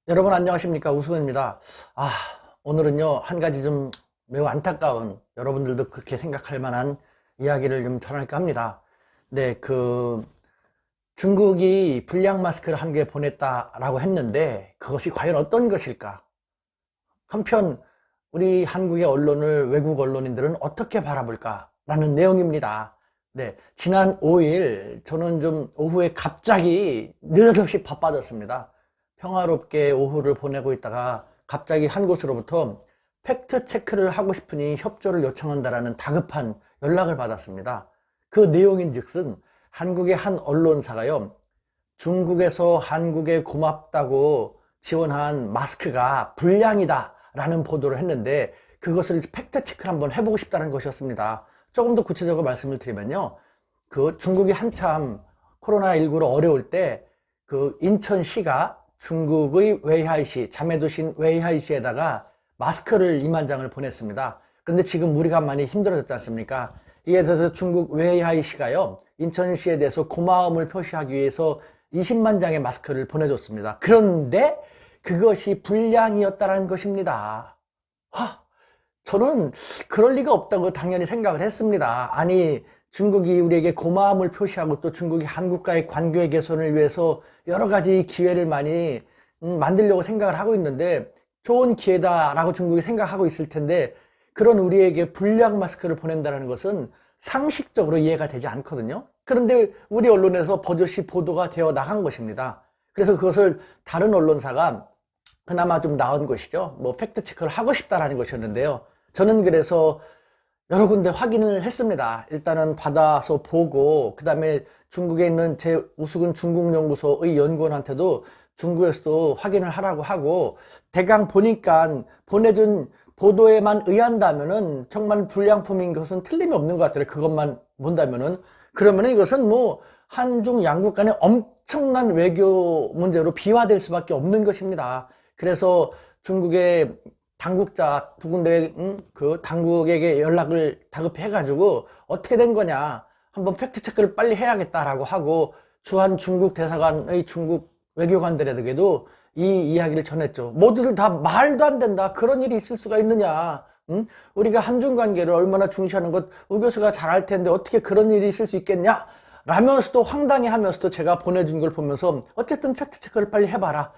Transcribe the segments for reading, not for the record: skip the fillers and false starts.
여러분 안녕하십니까, 우수근입니다. 오늘은요 한 가지 좀 매우 안타까운, 여러분들도 그렇게 생각할 만한 이야기를 좀 전할까 합니다. 네, 중국이 불량 마스크를 한 개 보냈다라고 했는데 그것이 과연 어떤 것일까? 한편 우리 한국의 언론을 외국 언론인들은 어떻게 바라볼까라는 내용입니다. 네, 지난 5일 저는 좀 오후에 갑자기 느닷없이 바빠졌습니다. 평화롭게 오후를 보내고 있다가 갑자기 한 곳으로부터 팩트 체크를 하고 싶으니 협조를 요청한다라는 다급한 연락을 받았습니다. 그 내용인즉슨 한국의 한 언론사가요, 중국에서 한국에 고맙다고 지원한 마스크가 불량이다 라는 보도를 했는데 그것을 팩트 체크를 한번 해보고 싶다는 것이었습니다. 조금 더 구체적으로 말씀을 드리면요, 중국이 한참 코로나19로 어려울 때 인천시가 중국의 웨이하이시, 자매도시인 웨이하이시에다가 마스크를 2만 장을 보냈습니다. 그런데 지금 우리가 많이 힘들어졌지 않습니까? 이에 대해서 중국 웨이하이시가요, 인천시에 대해서 고마움을 표시하기 위해서 20만 장의 마스크를 보내줬습니다. 그런데 그것이 불량이었다는 것입니다. 저는 그럴 리가 없다고 당연히 생각을 했습니다. 아니, 중국이 우리에게 고마움을 표시하고 또 중국이 한국과의 관계 개선을 위해서 여러 가지 기회를 많이 만들려고 생각을 하고 있는데 좋은 기회다라고 중국이 생각하고 있을 텐데 그런 우리에게 불량 마스크를 보낸다는 것은 상식적으로 이해가 되지 않거든요. 그런데 우리 언론에서 버젓이 보도가 되어 나간 것입니다. 그래서 그것을 다른 언론사가 그나마 좀 나은 것이죠. 팩트 체크를 하고 싶다라는 것이었는데요. 저는 그래서 여러 군데 확인을 했습니다. 일단은 받아서 보고, 그 다음에 중국에 있는 제 우수근 중국연구소의 연구원한테도 중국에서도 확인을 하라고 하고, 대강 보니까 보내준 보도에만 의한다면은 정말 불량품인 것은 틀림이 없는 것 같아요. 그것만 본다면은. 그러면은 이것은 한중 양국 간의 엄청난 외교 문제로 비화될 수밖에 없는 것입니다. 그래서 중국의 당국자 두 군데 그 당국에게 연락을 다급히 해가지고 어떻게 된 거냐, 한번 팩트 체크를 빨리 해야겠다라고 하고 주한 중국 대사관의 중국 외교관들에게도 이 이야기를 전했죠. 모두들 다 말도 안 된다, 그런 일이 있을 수가 있느냐, 우리가 한중 관계를 얼마나 중시하는 것 우 교수가 잘 알 텐데 어떻게 그런 일이 있을 수 있겠냐 라면서도 황당해 하면서도 제가 보내준 걸 보면서 어쨌든 팩트 체크를 빨리 해봐라,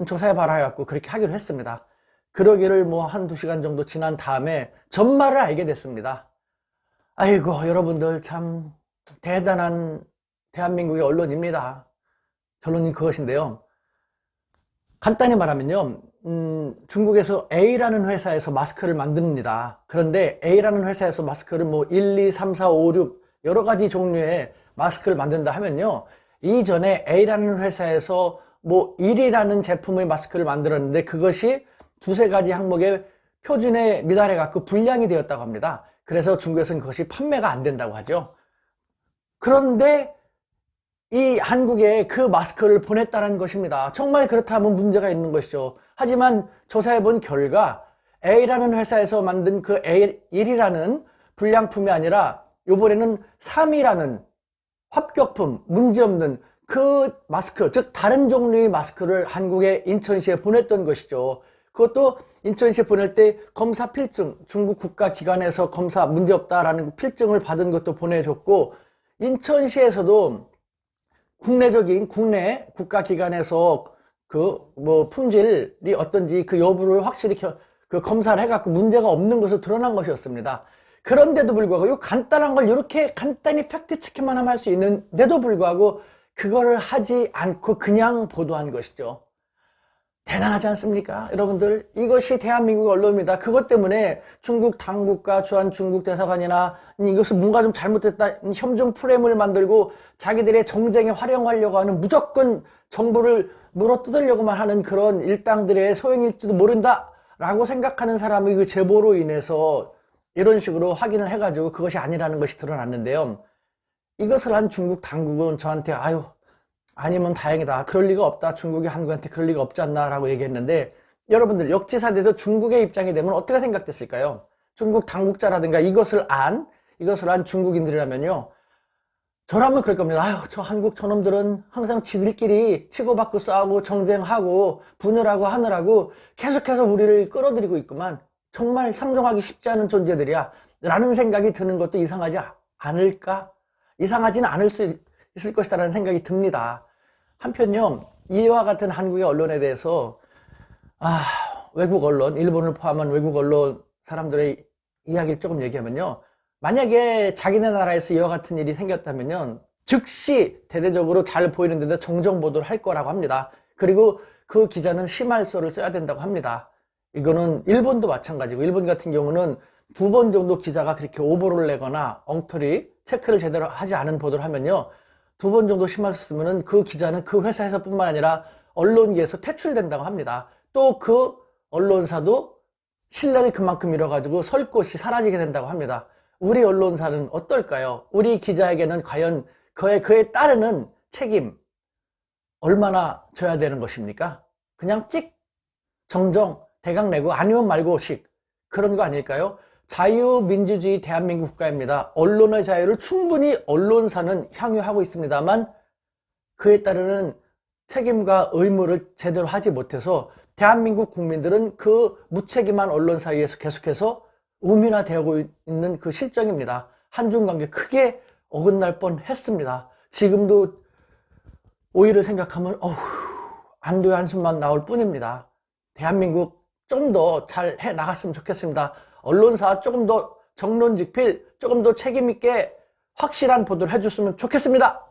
조사해봐라 해갖고 그렇게 하기로 했습니다. 그러기를 한두 시간 정도 지난 다음에 전말을 알게 됐습니다. 아이고, 여러분들 참 대단한 대한민국의 언론입니다. 결론은 그것인데요. 간단히 말하면요, 중국에서 A라는 회사에서 마스크를 만듭니다. 그런데 A라는 회사에서 마스크를 1, 2, 3, 4, 5, 6 여러 가지 종류의 마스크를 만든다 하면요, 이전에 A라는 회사에서 1이라는 제품의 마스크를 만들었는데 그것이 두세 가지 항목의 표준에 미달해 갖고 불량이 되었다고 합니다. 그래서 중국에서는 그것이 판매가 안 된다고 하죠. 그런데 이 한국에 그 마스크를 보냈다는 것입니다. 정말 그렇다면 문제가 있는 것이죠. 하지만 조사해 본 결과 A라는 회사에서 만든 그 A1이라는 불량품이 아니라 이번에는 3이라는 합격품, 문제없는 그 마스크, 즉 다른 종류의 마스크를 한국의 인천시에 보냈던 것이죠. 그것도 인천시에 보낼 때 검사 필증, 중국 국가기관에서 검사 문제없다라는 필증을 받은 것도 보내줬고, 인천시에서도 국내 국가기관에서 품질이 어떤지 그 여부를 확실히 검사를 해갖고 문제가 없는 것으로 드러난 것이었습니다. 그런데도 불구하고 이 간단한 걸 이렇게 간단히 팩트 체크만 하면 할 수 있는데도 불구하고 그거를 하지 않고 그냥 보도한 것이죠. 대단하지 않습니까? 여러분들, 이것이 대한민국 언론입니다. 그것 때문에 중국 당국과 주한 중국 대사관이나 이것은 뭔가 좀 잘못됐다, 협정 프레임을 만들고 자기들의 정쟁에 활용하려고 하는, 무조건 정보를 물어뜯으려고만 하는 그런 일당들의 소행일지도 모른다 라고 생각하는 사람의 그 제보로 인해서 이런 식으로 확인을 해가지고 그것이 아니라는 것이 드러났는데요. 이것을 한 중국 당국은 저한테 아니면 다행이다, 그럴 리가 없다, 중국이 한국한테 그럴 리가 없지 않나 라고 얘기했는데, 여러분들 역지사지에서 중국의 입장이 되면 어떻게 생각됐을까요? 중국 당국자라든가 이것을 안 중국인들이라면요, 저라면 그럴 겁니다. 아유, 저 한국 저놈들은 항상 지들끼리 치고받고 싸우고 정쟁하고 분열하고 하느라고 계속해서 우리를 끌어들이고 있구만. 정말 상종하기 쉽지 않은 존재들이야. 라는 생각이 드는 것도 이상하지 않을까? 이상하지는 않을 수 있을 것이다라는 생각이 듭니다. 한편요, 이와 같은 한국의 언론에 대해서 외국 언론, 일본을 포함한 외국 언론 사람들의 이야기를 조금 얘기하면요, 만약에 자기네 나라에서 이와 같은 일이 생겼다면요, 즉시 대대적으로 잘 보이는 데다 정정 보도를 할 거라고 합니다. 그리고 그 기자는 심할서를 써야 된다고 합니다. 이거는 일본도 마찬가지고, 일본 같은 경우는 2번 정도 기자가 그렇게 오보를 내거나 엉터리 체크를 제대로 하지 않은 보도를 하면요, 2번 정도 심할서 쓰면은 그 기자는 그 회사에서 뿐만 아니라 언론계에서 퇴출된다고 합니다. 또 그 언론사도 신뢰를 그만큼 잃어가지고 설 곳이 사라지게 된다고 합니다. 우리 언론사는 어떨까요? 우리 기자에게는 과연 그에 따르는 책임 얼마나 져야 되는 것입니까? 그냥 찍, 정정, 대강 내고 아니면 말고식 그런 거 아닐까요? 자유민주주의 대한민국 국가입니다. 언론의 자유를 충분히 언론사는 향유하고 있습니다만 그에 따르는 책임과 의무를 제대로 하지 못해서 대한민국 국민들은 그 무책임한 언론사 위에서 계속해서 우민화되고 있는 그 실정입니다. 한중 관계 크게 어긋날 뻔했습니다. 지금도 오히려 생각하면 안도의 한숨만 나올 뿐입니다. 대한민국 좀 더 잘 해 나갔으면 좋겠습니다. 언론사 조금 더 정론직필, 조금 더 책임있게 확실한 보도를 해줬으면 좋겠습니다.